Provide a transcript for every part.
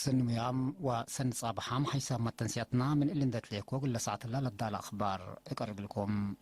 سن ميام وسن صباحام حيث ما تنسيتنا من اللي ندت ليكو كل ساعة الله لدى الأخبار اقرب لكم.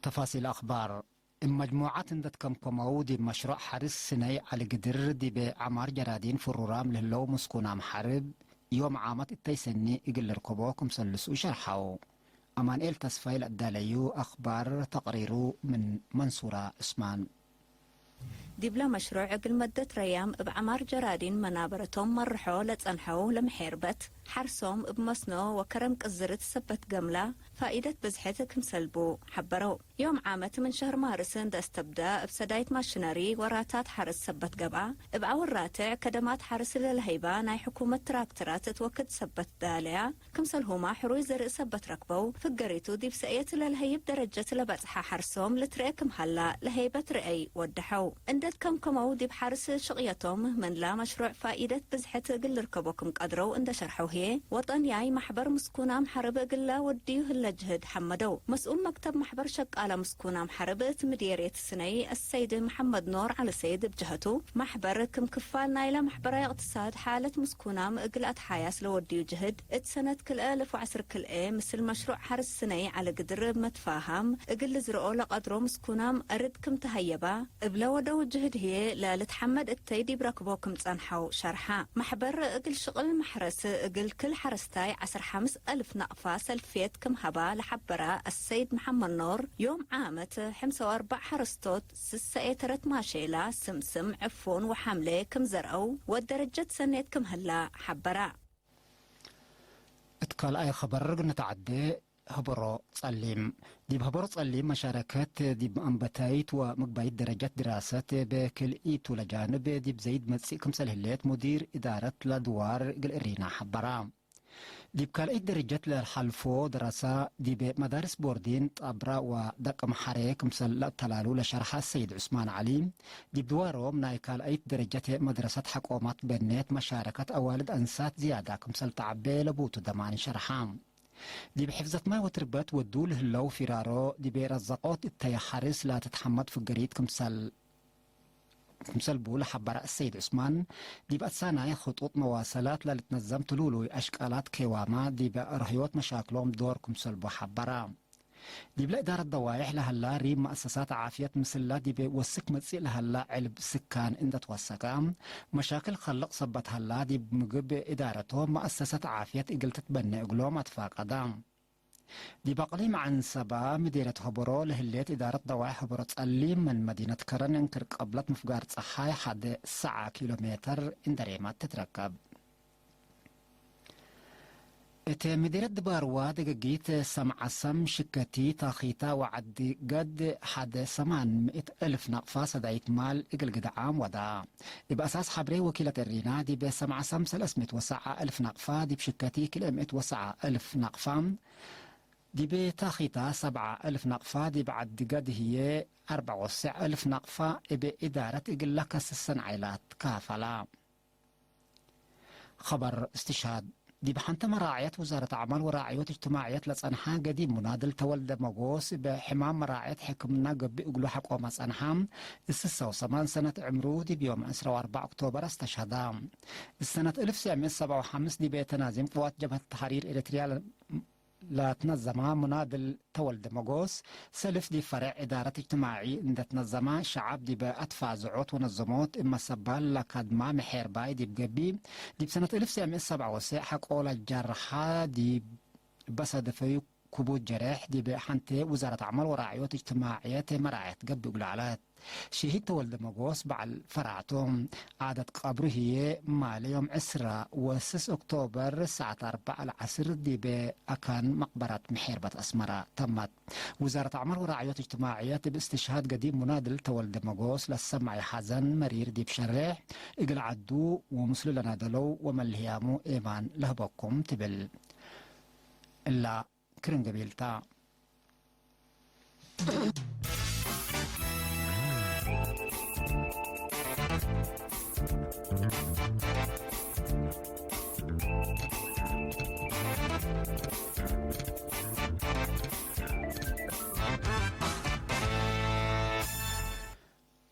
تفاصيل أخبار مجموعة كم كمودي مشروع حرس سني على قدر دي بعمار جرادين فرورام للو مسكونا محارب يوم عامت التيسني يقل ركبوكم سلسوا شرحوا أمان إل تسفايل الداليو أخبار تقريرو من منصورة عثمان. دبلا مشروع عقل مدة ريام بعمار جرادين منابرتهم مرحو لتصنحو لمحيربت حرسهم بمصنو وكرم قزرت سبت قملة فائدة بزحتك مسلبو حبرو يوم عامت من شهر مارس دا استبدا بسداية ماشناري وراتات حرس سبت قبعة بعور راتع كدمات حرس للهيبة ناي حكومة تراكترات توكد سبت داليا كمسلهما حروي زرق سبت ركبو فقريتو دي بساية للهيب درجة لبطحة حرسهم لتريكم هلا لهيبة رأي ودحو اندت كم دي بحرس شقيتهم من لا مشروع فائدة بزحت قل ركبوكم قدرو اند شرحوه وطن ياي محبر مسكونا محرب قلا وديو هالجهد حمدو مسؤول مكتب محبر شق على مسكونا محربة مديرية السني السيد محمد نور على سيد بجهته محبر كم كفال نايلة محبر اقتصاد حالة مسكونا مقلات حياس لوديو جهد اتسنة كل 1010 كل مثل مشروع حرس السني على قدر متفاهم اقل زرقو لقدرو مسكونا ارد كم تهيبا بلا ودو جهد هي لا لتحمد التيدي بركبوكم تنحو شرحا محبر اقل شغل محرس اقل كل حرستاي 15,000 نقفة سلفيت كم هبا لحبرا السيد محمد نور يوم عامت 45 حرستوت سسايترت ماشيلا سمسم عفون وحملة كم زرعو والدرجة سنيت كم هلا حبرا اتقال اي خبر نتعدي هبرو تصليم دي بهبرو تصليم مشاركات دي بأنبتايت ومقبايت درجات دراسات بكل ايتو لجانب دي بزيد متسي كمسل هلات مدير إدارة لدوار قل إرينا حبرا دي بكال ايت درجات للحلفو دراسة دي بمدارس بوردين طابرا ودق محاري كمسل لتلالو لشرحة السيد عثمان علي دي بدوارو منايكال ايت درجات مدرسة حكومات بنات مشاركة أوالد أنسات زيادة كمسل تعبي لبوتو دمان شرحام دي بحفظة ما وتربت ودول هلو فرارو دي برزقات التيحرس لا تتحمد في الجريد كمسل بول حبراء السيد عثمان دي بأتسانا خطوط مواصلات لتنظم تلولو أشكالات كيواما دي برهيوت مشاكلهم دور كمسل بو حبراء دي بلا إدارة ضوايح لهلا ريم مؤسسات عافية مثل دي بوسك متسي لهلا علب سكان إن توسكام مشاكل خلق صبت هلا دي بمقب إدارتهم مؤسسة عافية إقل تتبنى إقلوم أتفاقدام دي بقليم عن سبا مديرة هبرو لهليت إدارة ضوايح هبرو تقليم من مدينة كرن انكر قبلت مفقار صحاي حد 9 كيلومتر إن دريمات تتركب مديرة دباروا دقيت سمع سم شكتي تاخيتا وعد قد حد 800,000 نقفة سدايت مال إقل قد عام ودا بأساس حبري وكيلة الرينا دي بسمع سم 309,000 نقفة دي بشكتي كل 109,000 نقفة دي بتاخيتا 7,000 نقفة دي بعد قد هي 94,000 نقفة بإدارة إقل لكس الصنعيلات كافلة خبر استشهاد دي بحنت مراعية وزارة أعمال وراعية اجتماعية لصنحا قديم منادل تولد مقوس بحمام مراعية حكمنا قبي اقلو حقومة صنحا السسة وثمان سنة عمرو دي بيوم 4 أكتوبر استشهدا السنة 1957 دي بيتنازم قوات جبهة التحرير إريتريا لا تنظمها منادل تولد مقوس سلف دي فرع إدارة اجتماعي عند تنظمها شعب دي بأدفع زعوت ونظموت إما سبال لكادما محير باي دي بقبي دي بسنة 1997 حقول الجرحى دي بسد في كبوت جريح دي بحنتي وزارة أعمال وراعيوت اجتماعيات مراعية قبي قلعلات شهيد تولد مقوس بعد فرعتهم عادة قبره هي مالي يوم 10 أكتوبر الساعة 4 العصر دي بأكان مقبرة محيربة أسمرة تمت وزارة أعمال وراعيوت اجتماعيات باستشهاد قديم منادل تولد مقوس للسمع حزن مرير دي بشرح إقل عدو ومسلو لنا دلو وملهيامو إيمان لهبكم تبل إلا كرن قبيلتا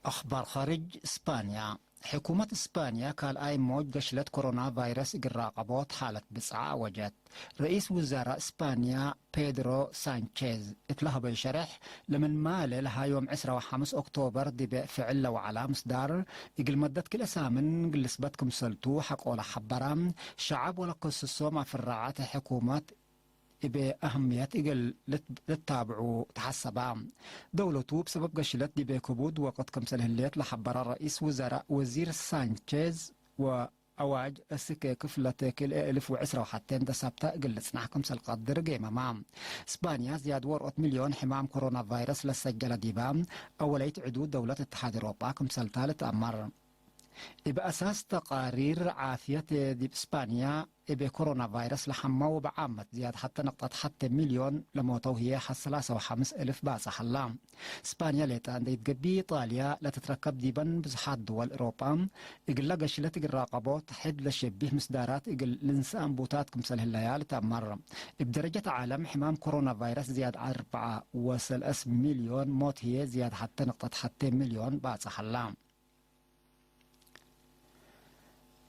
أخبار خارج إسبانيا. حكومة إسبانيا قال أي موج قشلت كورونا فيروس الراقبات حالة بسعة وجت. رئيس وزراء إسبانيا بيدرو سانشيز اتلهى بالشرح لمن مال لها يوم 25 أكتوبر دي بفعل لو على مصدار يقل مدت كل أسامن قل سبتكم سلتو حق ولا حبرام شعب ولا قصصو مع فرعات حكومات بأهمية إجل للتابعوا تحسبا دولته بسبب قشلت دي بكبود وقد كمسل هليت لحبر رئيس وزراء وزير سانشيز وأواج السكة كفلة كل 1010 وحتى دا سابتا قل سنح كمسل قدر قيمة مام إسبانيا زياد ورقة مليون حمام كورونا فيروس للسجل ديبام أوليت عدود دولة اتحاد أوروبا كمسل ثالث أمر بأساس تقارير عافية دي بإسبانيا بكورونا فيروس لحمة وبعامة زياد حتى نقطة حتى مليون لموتو هي حصلة 5,000 باصة حلام إسبانيا ليتان دي تقبي إيطاليا لتتركب ديبا بزحات دول أوروبا إقل لقش لتقل حد لشبيه مسدارات إقل الإنسان بوتات كمسل هالليال تأمر بدرجة عالم حمام كورونا فيروس زياد 4.3 مليون موت هي زياد حتى نقطة حتى مليون باصة حلام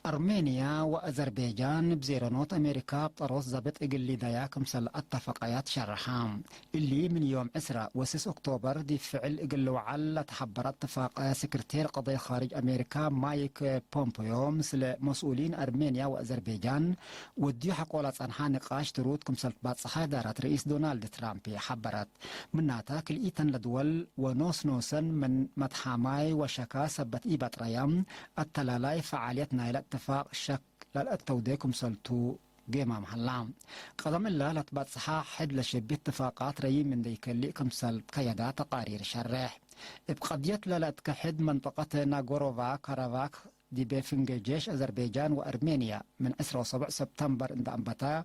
أرمينيا وأذربيجان بزيرانوت أمريكا بطروس زبط إقل دايا كمسل اتفاقيات شرحام اللي من يوم 10 أكتوبر دي فعل إقل وعل تحبرت اتفاق سكرتير قضية خارج أمريكا مايك بومبيو مثل مسؤولين أرمينيا وأذربيجان وديو حقولات عنها نقاش تروت كمسل باتصحة دارت رئيس دونالد ترامب حبرت مناتا كل إيتن لدول ونوس نوسن من مدحاماي وشكا سبت إيبات ريام التلالاي فعالية نايلة اتفاق شك للتوديكم سلتو جيما محلام قدم الله لتبات صحاح حد لشبه اتفاقات ريم من ديكليكم سل كيدا تقارير شرح بقضية لتكحد منطقة ناغوروفا كارافاك دي بفنج جيش أذربيجان وأرمينيا من 7 سبتمبر عند أنبتا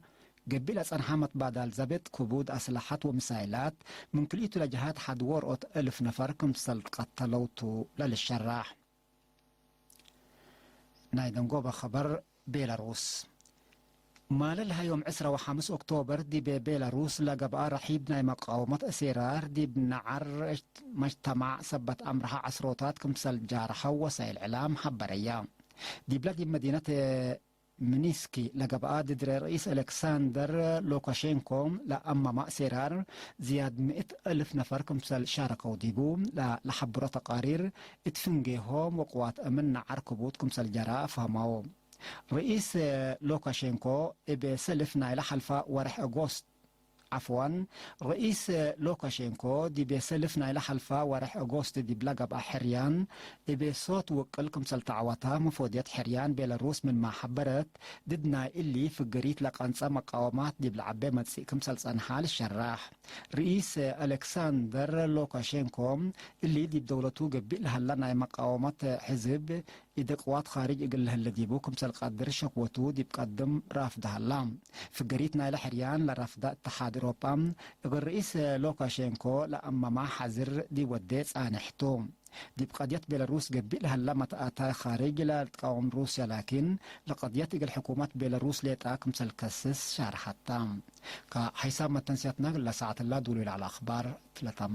قبل أنحامت بدل زبط كبود أسلحات ومسايلات من كلية لجهات حد ورقة 1000 نفر كمسل قتلوتو للشراح نايدن قوبة خبر بيلاروس مال لها يوم 15 أكتوبر دي ببيلاروس لقبا رحيب ناي مقاومة أسيرار دي بنعر مجتمع سبت أمرها عسروتات كمسل جارحة وسائل إعلام حبرية دي بلاد مدينة منيسكي لقبا دي رئيس ألكسندر لوكاشينكو لأما مأسيرار زياد 100,000 نفر كمسل شاركوا ديبوم لحبرة تقارير اتفنجيهم وقوات أمن عركبوت كمسل جراء فهموا رئيس لوكاشينكو بسلفنا لحلفة ورح أغسطس رئيس لوكاشينكو دي بيسلفنا إلى حلفة ورح أغسطس دي بلقب حريان دي بصوت وقلكم سلطعواتها مفودية حريان بيلاروس من ما حبرت ضدنا اللي في الجريت لقنصة مقاومات دي بلعبة متسيكم سلطان حال الشراح رئيس ألكسندر لوكاشينكو اللي دي بدولته قبلها لنا مقاومات حزب إذا قوات خارج إقل الذي بوكم سلقدر شكوتو دي بقدم رافضها اللام في قريتنا إلى حريان لرافضة اتحاد أوروبا إقل رئيس لوكاشينكو لأما ما حزر دي وديت آنحتوم دي بقضية بيلاروس قبلها لما تأتى خارج لتقاوم روسيا لكن لقضية إقل حكومات بيلاروس ليتاكم سلكسس شهر حتى كحيسام التنسيات نقل لساعة الله دولي على الأخبار 3